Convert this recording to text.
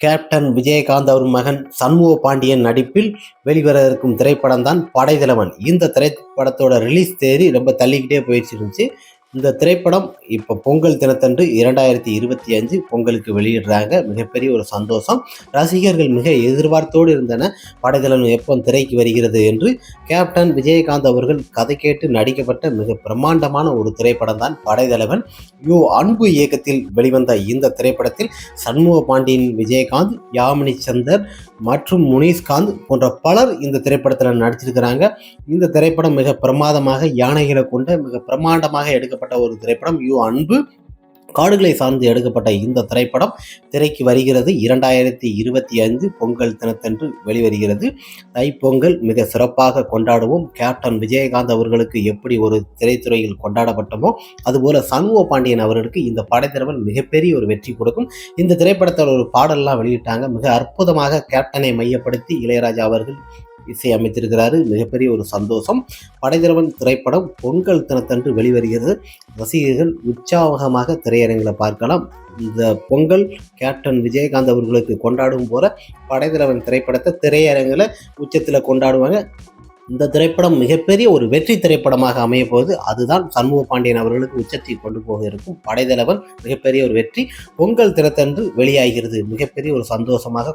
Captain Vijayakanth அவர் மகன் சண்முக பாண்டியன் நடிப்பில் வெளிவர இருக்கும் திரைப்படம் தான் படைத்தலைவன். இந்த திரைப்படத்தோட ரிலீஸ் தேதி ரொம்ப தள்ளிக்கிட்டே போயிடுச்சு இருந்துச்சு. இந்த திரைப்படம் இப்போ பொங்கல் தினத்தன்று 2025 பொங்கலுக்கு வெளியிடுறாங்க. மிகப்பெரிய ஒரு சந்தோஷம். ரசிகர்கள் மிக எதிர்பார்த்தோடு இருந்தன, படைத்தலைவன் எப்போ திரைக்கு வருகிறது என்று. கேப்டன் விஜயகாந்த் அவர்கள் கதை கேட்டு நடிக்கப்பட்ட மிக பிரம்மாண்டமான ஒரு திரைப்படம் தான் படைத்தலைவன். அன்பு இயக்கத்தில் வெளிவந்த இந்த திரைப்படத்தில் சண்முக பாண்டியன், விஜயகாந்த், யாமினி சந்தர் மற்றும் முனிஷ்காந்த் போன்ற பலர் இந்த திரைப்படத்தில் நடிச்சிருக்கிறாங்க. இந்த திரைப்படம் மிக பிரமாதமாக யானைகளை கொண்ட மிக பிரமாண்டமாக எடுக்கப்பட்ட ஒரு திரைப்படம். அன்பு காடுகளை சார்ந்து எடுக்கப்பட்ட இந்த திரைப்படம் திரைக்கு வருகிறது. 2025 பொங்கல் தினத்தன்று வெளிவருகிறது. தைப்பொங்கல் மிக சிறப்பாக கொண்டாடுவோம். கேப்டன் விஜயகாந்த் அவர்களுக்கு எப்படி ஒரு திரைத்துறையில் கொண்டாடப்பட்டமோ அதுபோல சண்முக பாண்டியன் அவர்களுக்கு இந்த படைத்தலைவன் மிகப்பெரிய ஒரு வெற்றி கொடுக்கும். இந்த திரைப்படத்தில் ஒரு பாடல்லாம் வெளியிட்டாங்க. மிக அற்புதமாக கேப்டனை மையப்படுத்தி இளையராஜா அவர்கள் இசை அமைத்திருக்கிறாரு. மிகப்பெரிய ஒரு சந்தோஷம். படைத்தலைவன் திரைப்படம் பொங்கல் தினத்தன்று வெளிவருகிறது. ரசிகர்கள் உற்சாகமாக திரையரங்கில் பார்க்கலாம். இந்த பொங்கல் கேப்டன் விஜயகாந்த் அவர்களுக்கு கொண்டாடும் போல படைத்தலைவன் திரைப்படத்தை திரையரங்கில் உச்சத்தில் கொண்டாடுவாங்க. இந்த திரைப்படம் மிகப்பெரிய ஒரு வெற்றி திரைப்படமாக அமைய போகுது. அதுதான் சண்முக பாண்டியன் அவர்களுக்கு உச்சத்தை கொண்டு போக இருக்கும். படைத்தலைவன் மிகப்பெரிய ஒரு வெற்றி பொங்கல் தினத்தன்று வெளியாகிறது. மிகப்பெரிய ஒரு சந்தோஷமாக